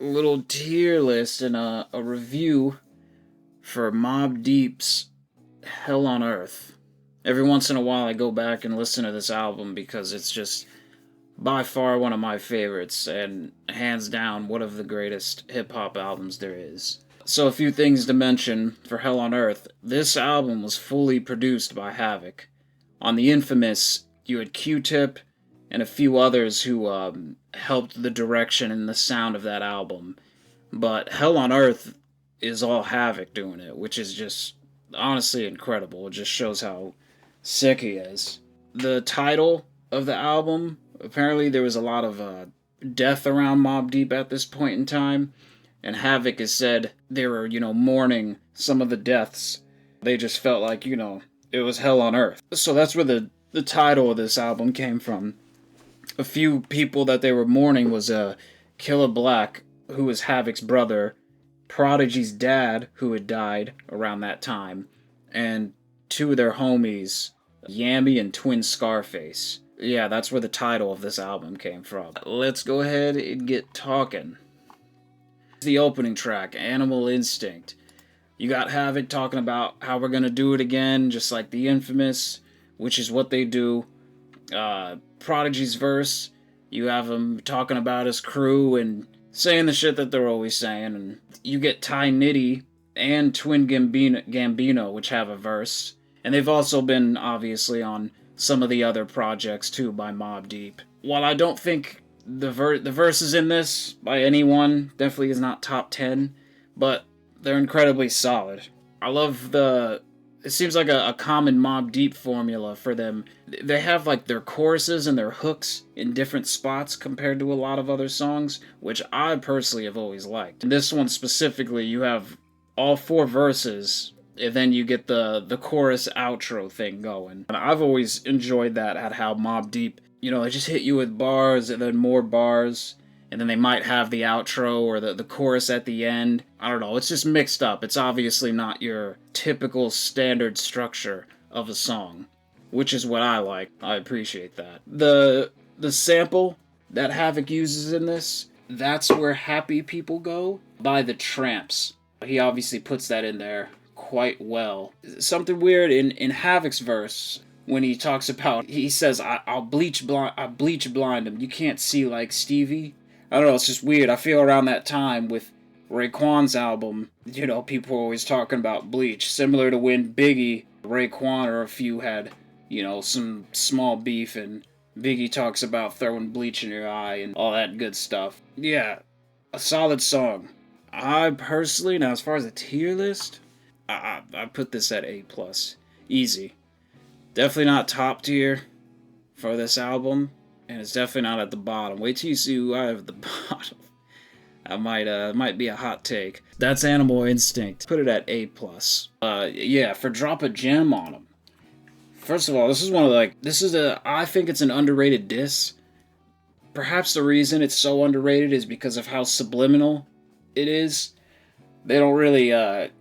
little tier list and a review for Mobb Deep's Hell on Earth. Every once in a while I go back and listen to this album because it's just by far one of my favorites and hands down one of the greatest hip-hop albums there is. So a few things to mention for Hell on Earth. This album was fully produced by Havoc. On the Infamous, you had Q-Tip and a few others who helped the direction and the sound of that album. But Hell on Earth is all Havoc doing it, which is just honestly incredible. It just shows how sick he is. The title of the album, apparently there was a lot of death around Mobb Deep at this point in time, and Havoc has said they were, mourning some of the deaths. They just felt like, it was hell on earth. So that's where the title of this album came from. A few people that they were mourning was Killa Black, who was Havoc's brother, Prodigy's dad, who had died around that time, and two of their homies, Yammy and Twin Scarface. Yeah, that's where the title of this album came from. Let's go ahead and get talking. The opening track, Animal Instinct. You got Havoc talking about how we're gonna do it again, just like the Infamous, which is what they do. Prodigy's verse, you have him talking about his crew and saying the shit that they're always saying, and you get Ty Nitty and Twin Gambino, which have a verse, and they've also been, obviously, on some of the other projects, too, by Mobb Deep. While I don't think the verses in this, by anyone, definitely is not top 10, but they're incredibly solid. I love it seems like a common Mobb Deep formula for them. They have like their choruses and their hooks in different spots compared to a lot of other songs, which I personally have always liked. In this one specifically, you have all four verses, and then you get the chorus outro thing going. And I've always enjoyed that at how Mobb Deep, they just hit you with bars and then more bars, and then they might have the outro or the chorus at the end. I don't know, it's just mixed up. It's obviously not your typical standard structure of a song, which is what I like. I appreciate that. The sample that Havoc uses in this, That's Where Happy People Go by the Tramps. He obviously puts that in there quite well. Something weird in Havoc's verse, when he talks about, he says, I bleach blind him. You can't see like Stevie. I don't know, it's just weird. I feel around that time with Raekwon's album, people were always talking about bleach. Similar to when Biggie, Raekwon, or a few had, some small beef, and Biggie talks about throwing bleach in your eye and all that good stuff. Yeah, a solid song. I personally, now as far as a tier list, I put this at A+. Easy. Definitely not top tier for this album. And it's definitely not at the bottom. Wait till you see who I have at the bottom. That might be a hot take. That's Animal Instinct. Put it at A+. Yeah, for Drop a Gem on him. First of all, this is I think it's an underrated diss. Perhaps the reason it's so underrated is because of how subliminal it is. They don't really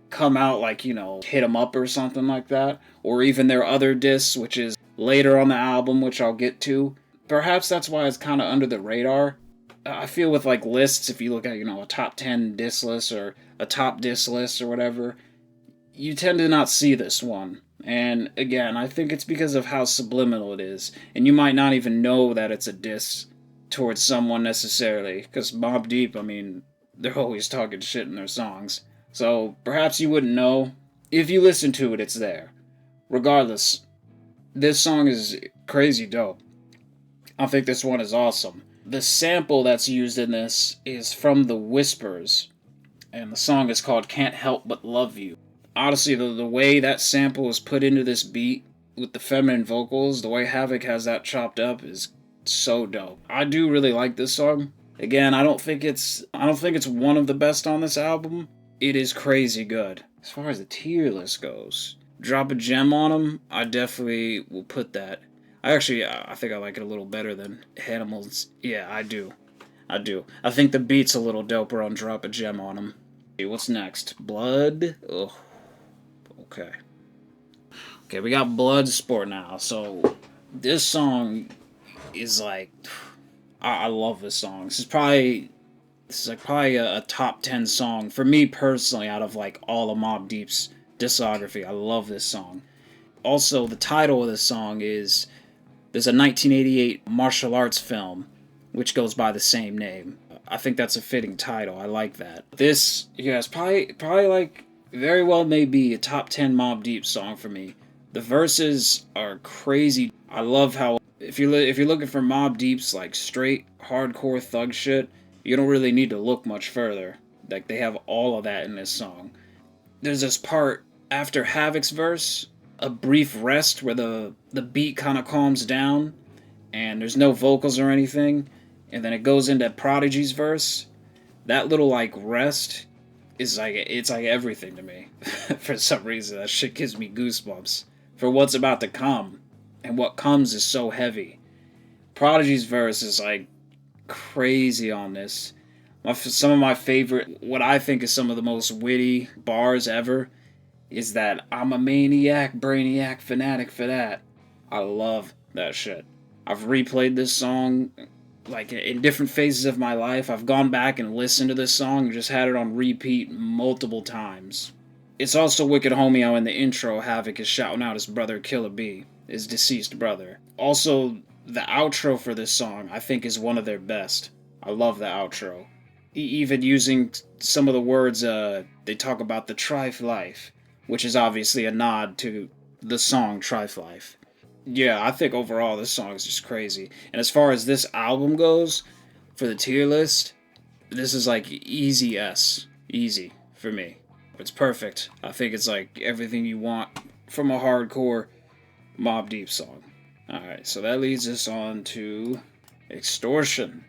come out like, hit 'em up or something like that. Or even their other diss, which is later on the album, which I'll get to. Perhaps that's why it's kind of under the radar. I feel with like lists, if you look at, a top 10 diss list or a top diss list or whatever, you tend to not see this one. And again, I think it's because of how subliminal it is. And you might not even know that it's a diss towards someone necessarily. Because Mobb Deep, they're always talking shit in their songs. So perhaps you wouldn't know. If you listen to it, it's there. Regardless, this song is crazy dope. I think this one is awesome. The sample that's used in this is from The Whispers, and the song is called Can't Help But Love You. Honestly, the way that sample is put into this beat with the feminine vocals, the way Havoc has that chopped up is so dope. I do really like this song. Again, I don't think it's one of the best on this album. It is crazy good. As far as the tier list goes, Drop a Gem on him, I definitely will put that. I think I like it a little better than Animals. Yeah, I do. I think the beat's a little doper on Drop a Gem on him. Okay, what's next? Blood? Ugh. Okay. Okay, we got Bloodsport now. So, this song is like... I love this song. This is probably This is like probably a top 10 song for me personally out of like all of Mobb Deep's discography. I love this song. Also, the title of this song is, there's a 1988 martial arts film which goes by the same name. I think that's a fitting title. I like that. This, yeah, it's probably like very well may be a top 10 Mobb Deep song for me. The verses are crazy. I love how if you're looking for Mobb Deep's like straight hardcore thug shit, you don't really need to look much further. Like, they have all of that in this song. There's this part after Havoc's verse, a brief rest where the beat kind of calms down and there's no vocals or anything, and then it goes into Prodigy's verse. That little like rest is like, it's like everything to me. For some reason, that shit gives me goosebumps for what's about to come, and what comes is so heavy. Prodigy's verse is like crazy on this. Some of my favorite, what I think is some of the most witty bars ever, is that I'm a maniac, brainiac, fanatic for that. I love that shit. I've replayed this song like in different phases of my life. I've gone back and listened to this song and just had it on repeat multiple times. It's also wicked homie how in the intro Havoc is shouting out his brother Killer B, his deceased brother. Also, the outro for this song I think is one of their best. I love the outro. Even using some of the words, they talk about the Trife life, which is obviously a nod to the song Trife Life. Yeah, I think overall this song is just crazy. And as far as this album goes, for the tier list, this is like easy S. Easy for me. It's perfect. I think it's like everything you want from a hardcore Mobb Deep song. Alright, so that leads us on to Extortion.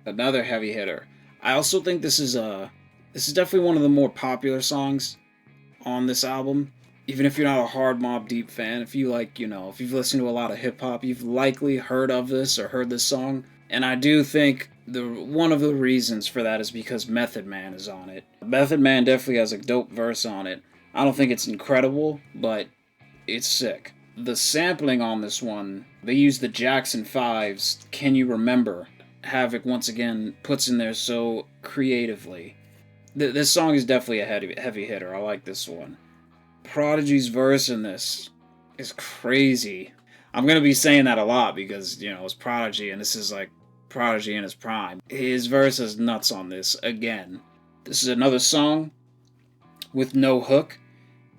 Another heavy hitter. I also think this is definitely one of the more popular songs on this album. Even if you're not a hard Mobb Deep fan, if you like, if you've listened to a lot of hip-hop, you've likely heard of this or heard this song. And I do think one of the reasons for that is because Method Man is on it. Method Man definitely has a dope verse on it. I don't think it's incredible, but it's sick. The sampling on this one, they use the Jackson 5's Can You Remember? Havoc once again puts in there so creatively. This song is definitely a heavy hitter. I like this one. Prodigy's verse in this is crazy. I'm going to be saying that a lot because, it's Prodigy and this is like Prodigy in his prime. His verse is nuts on this again. This is another song with no hook,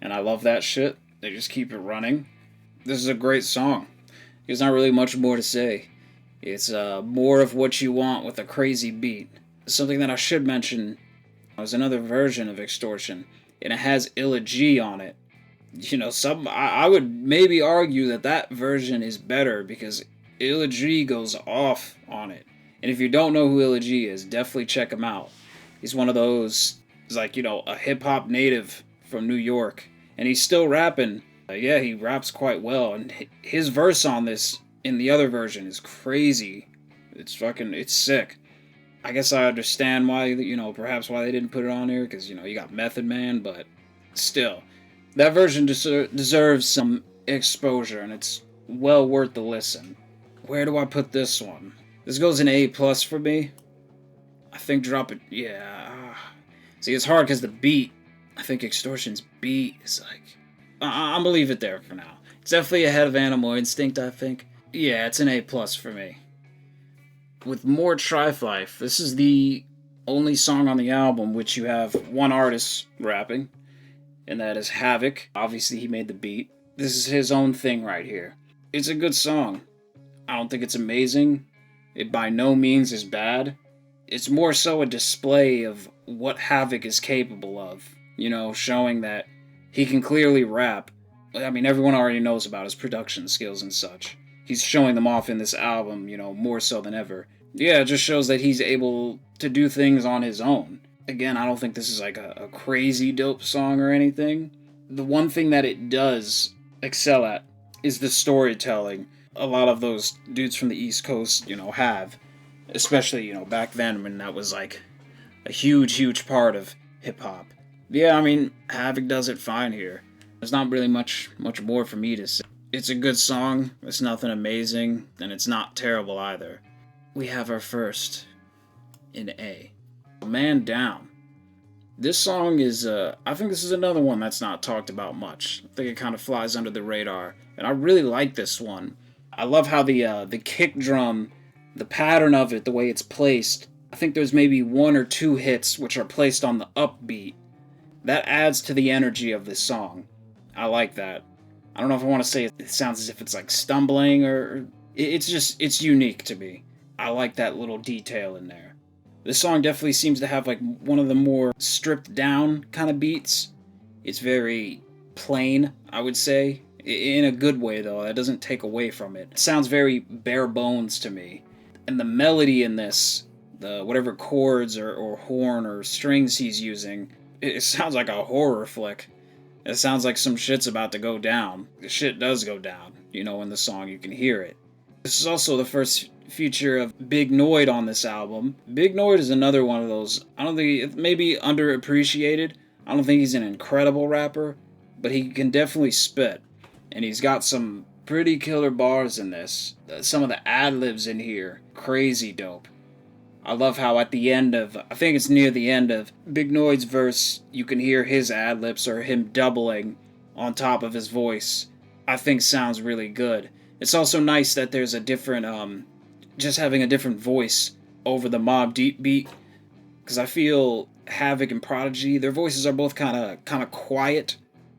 and I love that shit. They just keep it running. This is a great song. There's not really much more to say. It's more of what you want with a crazy beat. Something that I should mention is another version of Extortion, and it has Illa G on it. I would maybe argue that version is better because Illa G goes off on it. And if you don't know who Illa G is, definitely check him out. He's one of those, he's like, a hip-hop native from New York, and he's still rapping. Yeah, he raps quite well, and his verse on this in the other version is crazy. It's sick. I guess I understand why, perhaps why they didn't put it on here, because, you got Method Man, but still. That version deserves some exposure, and it's well worth the listen. Where do I put this one? This goes in A+ for me. I think drop it, yeah. See, it's hard because the beat, I think Extortion's beat is like, I'm gonna leave it there for now. It's definitely ahead of Animal Instinct, I think. Yeah, it's an A+ for me. With more Trife Life, this is the only song on the album which you have one artist rapping, and that is Havoc. Obviously, he made the beat. This is his own thing right here. It's a good song. I don't think it's amazing. It by no means is bad. It's more so a display of what Havoc is capable of. Showing that he can clearly rap. I mean, everyone already knows about his production skills and such. He's showing them off in this album, more so than ever. Yeah, it just shows that he's able to do things on his own. Again, I don't think this is like a crazy dope song or anything. The one thing that it does excel at is the storytelling. A lot of those dudes from the East Coast, have. Especially, back then when that was like a huge part of hip-hop. Yeah, I mean, Havoc does it fine here. There's not really much more for me to say. It's a good song, it's nothing amazing, and it's not terrible either. We have our first in A. Man Down. This song is, I think this is another one that's not talked about much. I think it kind of flies under the radar, and I really like this one. I love how the kick drum, the pattern of it, the way it's placed. I think there's maybe 1 or 2 hits which are placed on the upbeat. That adds to the energy of this song. I like that. I don't know if I want to say it sounds as if it's like stumbling or it's unique to me. I like that little detail in there. This song definitely seems to have like one of the more stripped down kind of beats. It's very plain, I would say. In a good way, though. That doesn't take away from it. It sounds very bare bones to me. And the melody in this, the whatever chords or horn or strings he's using, it sounds like a horror flick. It sounds like some shit's about to go down. The shit does go down, you know, in the song. You can hear it. This is also the first feature of Big Noid on this album. Big Noid is another one of those, I don't think, maybe underappreciated. I don't think he's an incredible rapper, but he can definitely spit. And he's got some pretty killer bars in this. Some of the ad-libs in here, crazy dope. I love how at the end of, I think it's near the end of Big Noid's verse, you can hear his ad-libs or him doubling on top of his voice. I think sounds really good. It's also nice that there's a different, just having a different voice over the Mobb Deep beat. Because I feel Havoc and Prodigy, their voices are both kind of quiet.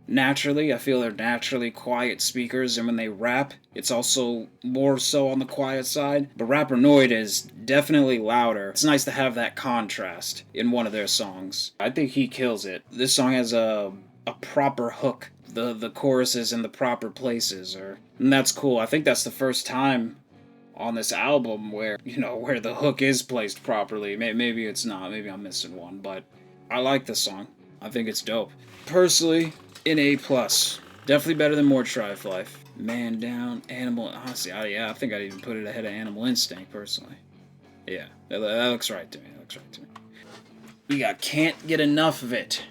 Naturally, I feel they're naturally quiet speakers, and when they rap, it's also more so on the quiet side. But Rapper Noid is definitely louder. It's nice to have that contrast in one of their songs. I think he kills it. This song has a proper hook. The chorus is in the proper places, and that's cool. I think that's the first time on this album where, you know, where the hook is placed properly. Maybe it's not. Maybe I'm missing one, but I like this song. I think it's dope. Personally, an A+. Definitely better than more Trife Life. Man Down, Animal... Honestly, I think I'd even put it ahead of Animal Instinct, personally. Yeah, that looks right to me. We got Can't Get Enough of It.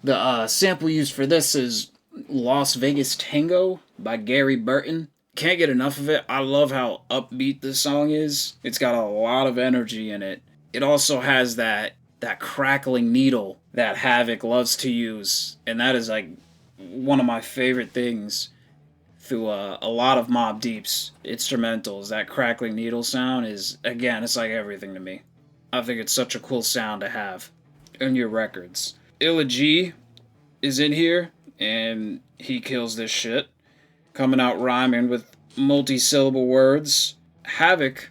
The sample used for this is Las Vegas Tango by Gary Burton. Can't get enough of it. I love how upbeat this song is. It's got a lot of energy in it. It also has that crackling needle that Havoc loves to use, and that is like one of my favorite things through a lot of Mobb Deep's instrumentals. That crackling needle sound is, again, it's like everything to me. I think it's such a cool sound to have in your records. Illa G is in here, and he kills this shit. Coming out rhyming with multi-syllable words. Havoc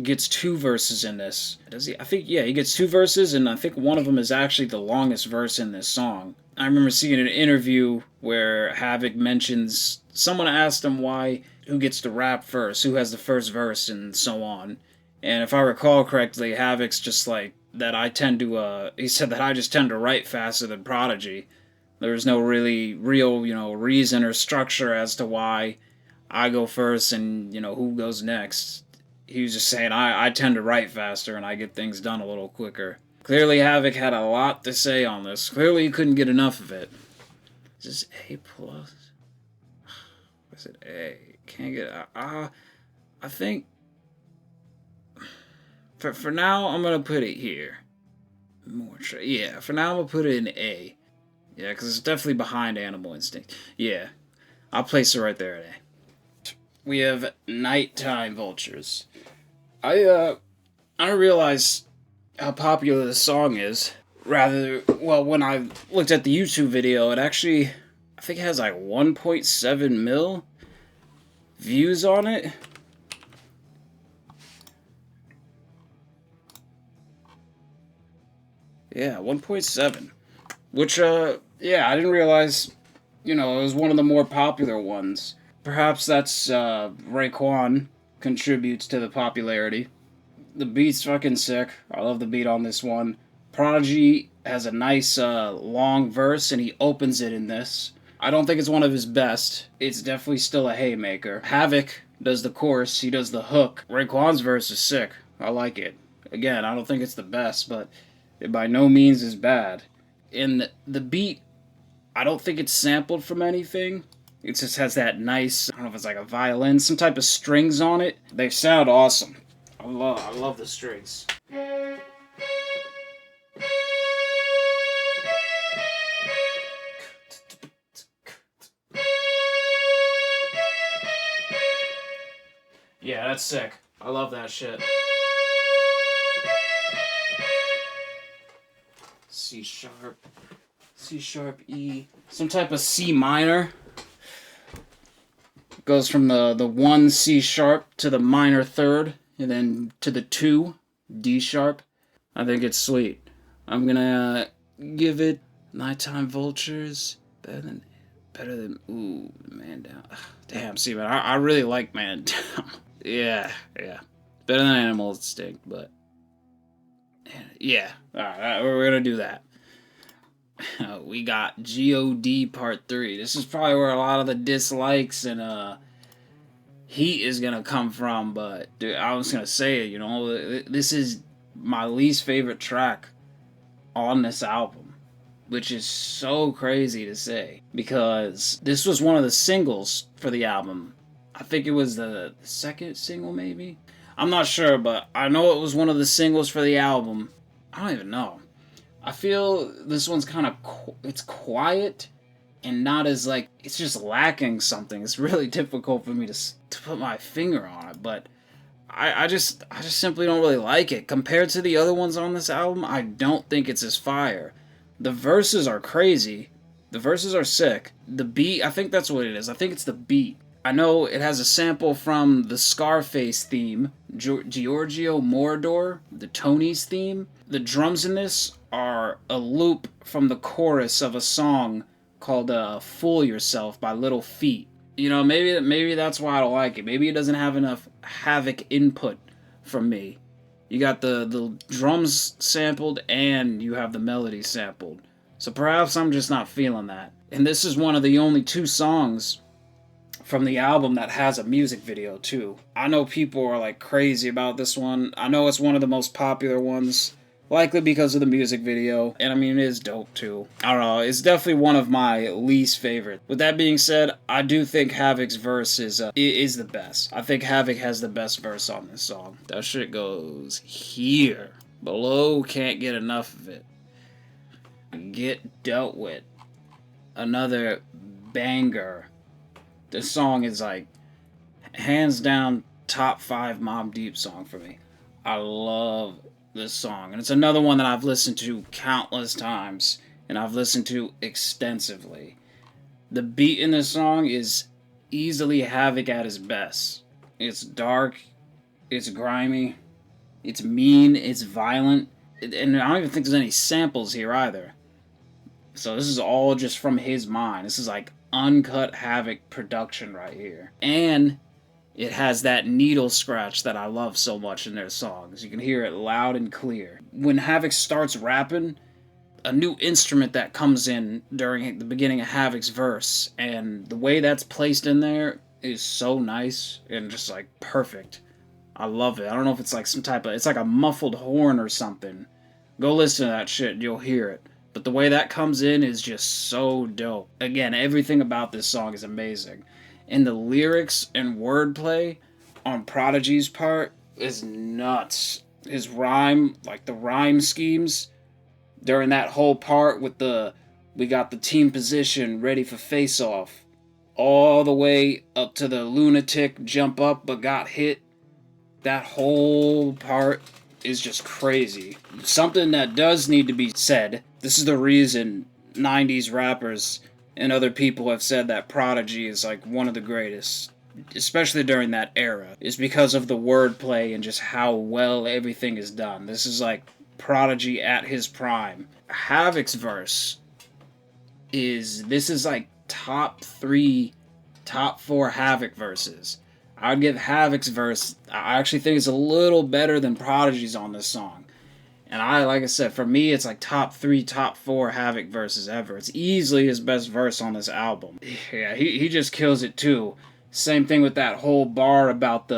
gets 2 verses in this. Does he? I think, yeah, he gets 2 verses, and I think one of them is actually the longest verse in this song. I remember seeing an interview where Havoc mentions, someone asked him who gets to rap first, who has the first verse, and so on. And if I recall correctly, Havoc's just like, he said that I just tend to write faster than Prodigy. There's no real, reason or structure as to why I go first and, who goes next. He was just saying, I tend to write faster and I get things done a little quicker. Clearly Havoc had a lot to say on this. Clearly he couldn't get enough of it. Is this A+? Is it A? Can't get... I think... For now, I'm going to put it here. Yeah, for now I'm going to put it in A. Yeah, because it's definitely behind Animal Instinct. Yeah, I'll place it right there at A. We have Nighttime Vultures. I realize how popular this song is. When I looked at the YouTube video, it actually, I think it has like 1.7 mil views on it. Yeah, 1.7. Which, I didn't realize, it was one of the more popular ones. Perhaps that's, Raekwon contributes to the popularity. The beat's fucking sick. I love the beat on this one. Prodigy has a nice, long verse, and he opens it in this. I don't think it's one of his best. It's definitely still a haymaker. Havoc does the chorus, he does the hook. Raekwon's verse is sick. I like it. Again, I don't think it's the best, but it by no means is bad. And the beat, I don't think it's sampled from anything. It just has that nice, I don't know if it's like a violin, some type of strings on it. They sound awesome. I love the strings. That's sick. I love that shit. C sharp, E. Some type of C minor. Goes from the 1 C sharp to the minor third, and then to the 2 D sharp. I think it's sweet. I'm gonna give it Nighttime Vultures. Better than ooh, Man Down. Damn, see, man, I really like Man Down. yeah. Better than Animal Instinct, but yeah. Alright, we're gonna do that. We got G.O.D. Part 3. This is probably where a lot of the dislikes and heat is gonna come from, but dude, I was gonna say it, you know, this is my least favorite track on this album, which is so crazy to say, because this was one of the singles for the album. I think it was the second single, maybe? I'm not sure, but I know it was one of the singles for the album. I don't even know. I feel this one's kind of, it's quiet and not as, like, it's just lacking something. It's really difficult for me to put my finger on it, but I just simply don't really like it. Compared to the other ones on this album, I don't think it's as fire. The verses are crazy. The verses are sick. The beat, I think that's what it is. I think it's the beat. I know it has a sample from the Scarface theme, Giorgio Moroder, the Tony's theme. The drums in this are a loop from the chorus of a song called Fool Yourself by Little Feat. You know, maybe that's why I don't like it. Maybe it doesn't have enough Havoc input from me. You got the drums sampled and you have the melody sampled. So perhaps I'm just not feeling that. And this is one of the only 2 songs from the album that has a music video too. I know people are like crazy about this one. I know it's one of the most popular ones, likely because of the music video, and I mean, it is dope too. I don't know, it's definitely one of my least favorite. With that being said, I do think Havoc's verse is the best. I think Havoc has the best verse on this song. That shit goes here. Below, can't get enough of it. Get Dealt With. Another banger. This song is like, hands down, top 5 Mobb Deep song for me. I love this song, and it's another one that I've listened to countless times, and I've listened to extensively. The beat in this song is easily Havoc at his best. It's dark, it's grimy, it's mean, it's violent, and I don't even think there's any samples here either. So this is all just from his mind. This is like uncut Havoc production right here. And it has that needle scratch that I love so much in their songs. You can hear it loud and clear. When Havoc starts rapping, a new instrument that comes in during the beginning of Havoc's verse, and the way that's placed in there is so nice and just like perfect. I love it. I don't know if it's like some type of, it's like a muffled horn or something. Go listen to that shit and you'll hear it. But the way that comes in is just so dope. Again, everything about this song is amazing. And the lyrics and wordplay on Prodigy's part is nuts. His rhyme, like the rhyme schemes during that whole part with we got the team position ready for face-off, all the way up to the lunatic jump up but got hit. That whole part is just crazy. Something that does need to be said. This is the reason 90s rappers and other people have said that Prodigy is like one of the greatest, especially during that era, is because of the wordplay and just how well everything is done. This is like Prodigy at his prime. Havoc's verse this is like top 3, top 4 Havoc verses. I'd give Havoc's verse, I actually think it's a little better than Prodigy's on this song. And like I said, for me, it's like top 3, top 4 Havoc verses ever. It's easily his best verse on this album. Yeah, he just kills it too. Same thing with that whole bar about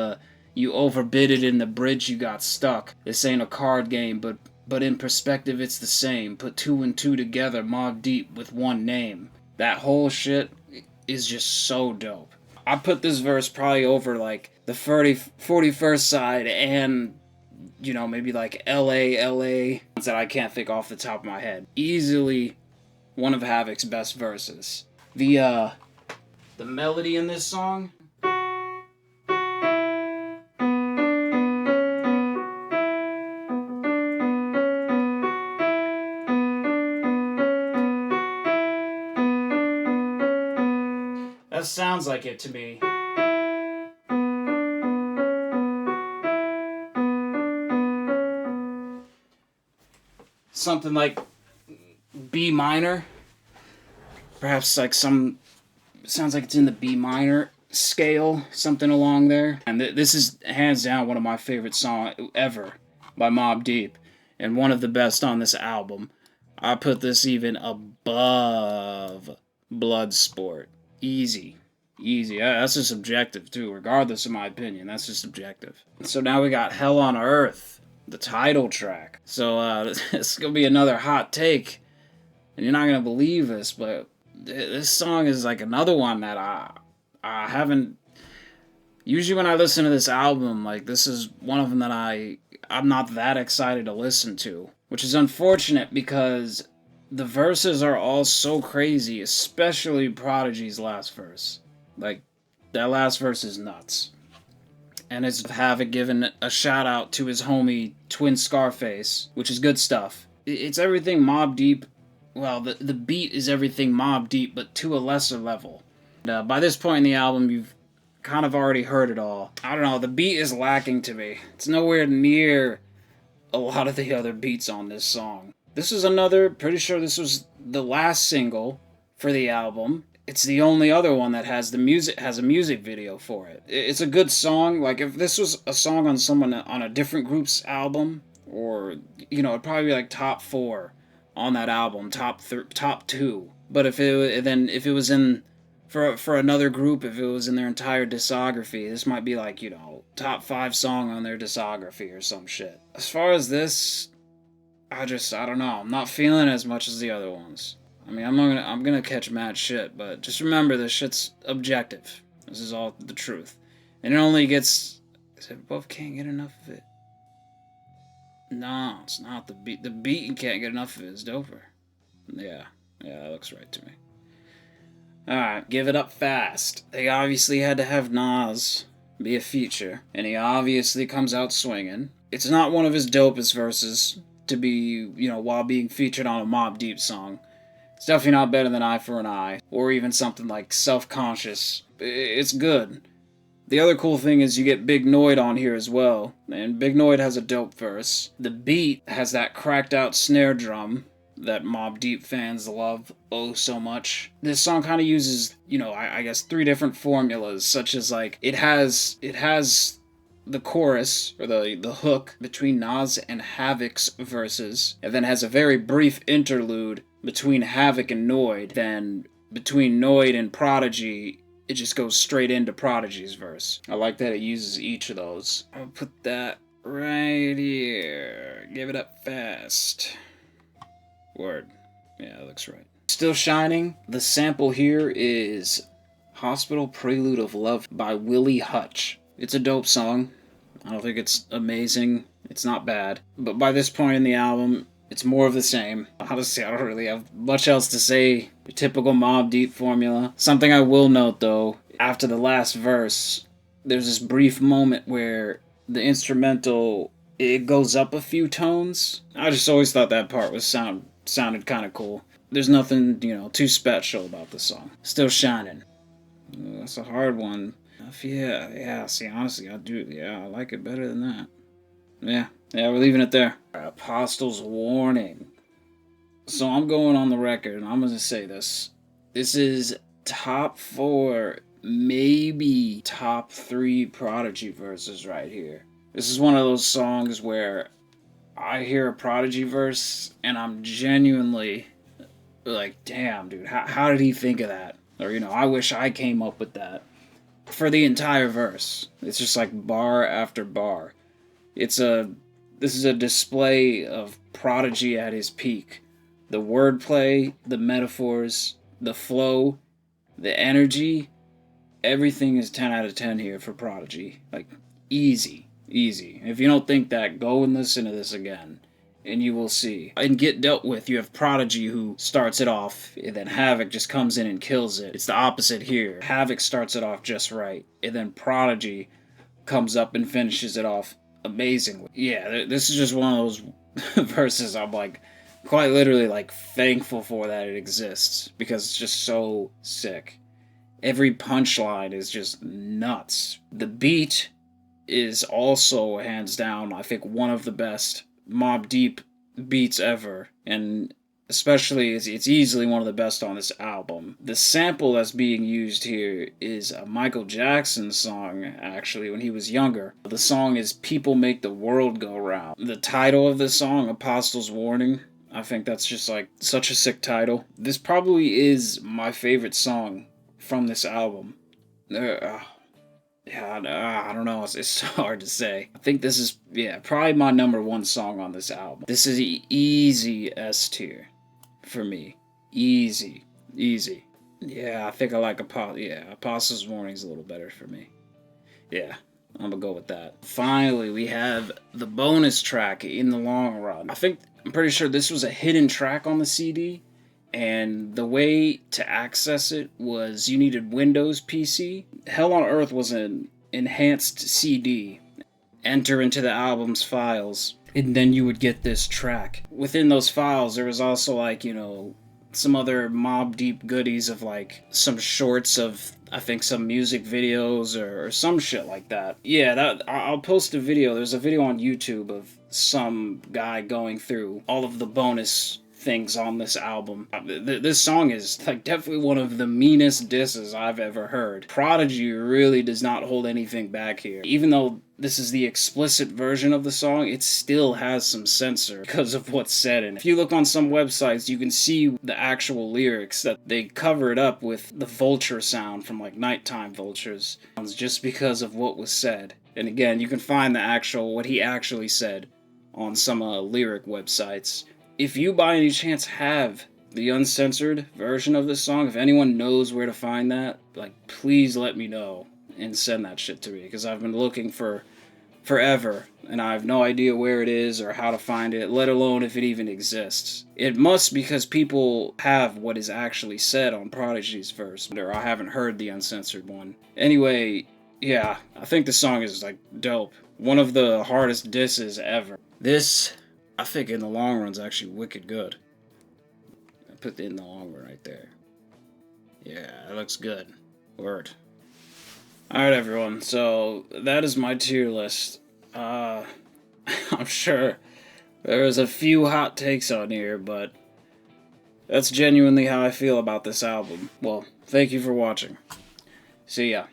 you overbid it in the bridge, you got stuck. This ain't a card game, but in perspective, it's the same. Put 2 and 2 together, Mobb Deep with one name. That whole shit is just so dope. I put this verse probably over like the 41st Side and, you know, maybe like LA that I can't think off the top of my head. Easily one of Havoc's best verses. The melody in this song, of sounds like it to me. Something like B minor. Perhaps like some... Sounds like it's in the B minor scale. Something along there. And this is hands down one of my favorite songs ever by Mobb Deep. And one of the best on this album. I put this even above Bloodsport. Easy. Easy. That's just subjective, too. Regardless of my opinion, that's just subjective. So now we got Hell on Earth, the title track. So this is going to be another hot take. And you're not going to believe this, but this song is like another one that I haven't... Usually when I listen to this album, like, this is one of them that I'm not that excited to listen to. Which is unfortunate because the verses are all so crazy, especially Prodigy's last verse. Like, that last verse is nuts. And it's Havoc giving a shout out to his homie Twin Scarface, which is good stuff. It's everything Mobb Deep. Well, the beat is everything Mobb Deep, but to a lesser level. By this point in the album, you've kind of already heard it all. I don't know, the beat is lacking to me. It's nowhere near a lot of the other beats on this song. This is another, pretty sure this was the last single for the album. It's the only other one that has a music video for it. It's a good song. Like, if this was a song on someone on a different group's album, or, you know, it'd probably be like top 4 on that album, top 2. But if it was in for another group, if it was in their entire discography, this might be like, you know, top 5 song on their discography or some shit. As far as this, I don't know. I'm not feeling it as much as the other ones. I mean, I'm gonna catch mad shit, but just remember this shit's objective. This is all the truth. And it only gets... Is it both can't get enough of it? No, it's not the beat. The beat you can't get enough of it is doper. Yeah, that looks right to me. Alright, Give It Up Fast. They obviously had to have Nas be a feature, and he obviously comes out swinging. It's not one of his dopest verses to be, you know, while being featured on a Mobb Deep song. It's definitely not better than Eye for an Eye, or even something like Self-Conscious. It's good. The other cool thing is you get Big Noid on here as well, and Big Noid has a dope verse. The beat has that cracked out snare drum that Mobb Deep fans love oh so much. This song kind of uses, you know, I guess 3 different formulas, such as like, it has the chorus, or the hook, between Nas and Havoc's verses, and then has a very brief interlude between Havoc and Noid. Then between Noid and Prodigy, it just goes straight into Prodigy's verse. I like that it uses each of those. I'll put that right here. Give It Up Fast. Word. Yeah, that looks right. Still Shining. The sample here is Hospital Prelude of Love by Willie Hutch. It's a dope song. I don't think it's amazing. It's not bad. But by this point in the album, it's more of the same. Honestly, I don't really have much else to say. The typical Mobb Deep formula. Something I will note, though, after the last verse, there's this brief moment where the instrumental, it goes up a few tones. I just always thought that part was sounded kind of cool. There's nothing, you know, too special about the song. Still Shining. That's a hard one. Yeah, see, honestly, I like it better than that. Yeah, we're leaving it there. Apostle's Warning. So I'm going on the record, and I'm going to say this. This is top 4, maybe top 3 Prodigy verses right here. This is one of those songs where I hear a Prodigy verse, and I'm genuinely like, damn, dude, how did he think of that? Or, you know, I wish I came up with that. For the entire verse. It's just like bar after bar. This is a display of Prodigy at his peak. The wordplay, the metaphors, the flow, the energy, everything is 10 out of 10 here for Prodigy. Like, easy. If you don't think that, go and listen to this again, and you will see. In Get Dealt With, you have Prodigy who starts it off, and then Havoc just comes in and kills it. It's the opposite here. Havoc starts it off just right, and then Prodigy comes up and finishes it off amazingly. Yeah, this is just one of those verses I'm like, quite literally like thankful for that it exists, because it's just so sick. Every punchline is just nuts. The beat is also, hands down, I think one of the best Mobb Deep beats ever, and especially it's easily one of the best on this album. The sample that's being used here is a Michael Jackson song, actually, when he was younger. The song is People Make the World Go Round. The title of the song, Apostle's Warning, I think that's just like such a sick title. This probably is my favorite song from this album. I don't know. It's hard to say. I think this is, probably my number one song on this album. This is easy S tier for me. Easy. Yeah, I think I like Apostle's Warning's a little better for me. Yeah, I'm gonna go with that. Finally, we have the bonus track, In the Long Run. I'm pretty sure this was a hidden track on the CD. And the way to access it was you needed Windows PC. Hell on Earth was an enhanced CD. Enter into the album's files, and then you would get this track. Within those files, there was also, like, some other Mobb Deep goodies of, like, some shorts of, I think, some music videos or some shit like that. Yeah, I'll post a video. There's a video on YouTube of some guy going through all of the bonus things on this album. This song is like definitely one of the meanest disses I've ever heard. Prodigy really does not hold anything back here. Even though this is the explicit version of the song, it still has some censor because of what's said in it. If you look on some websites, you can see the actual lyrics that they cover it up with the vulture sound from like Nighttime Vultures, just because of what was said. And again, you can find what he actually said on some lyric websites. If you by any chance have the uncensored version of this song, if anyone knows where to find that, like, please let me know and send that shit to me, because I've been looking for forever, and I have no idea where it is or how to find it, let alone if it even exists. It must, because people have what is actually said on Prodigy's verse, or I haven't heard the uncensored one. Anyway, yeah, I think the song is, like, dope. One of the hardest disses ever. This, I think, In the Long Run's actually wicked good. I put the In the Long Run right there. Yeah, it looks good. Word. Alright, everyone, so that is my tier list. I'm sure there's a few hot takes on here, but that's genuinely how I feel about this album. Well, thank you for watching. See ya.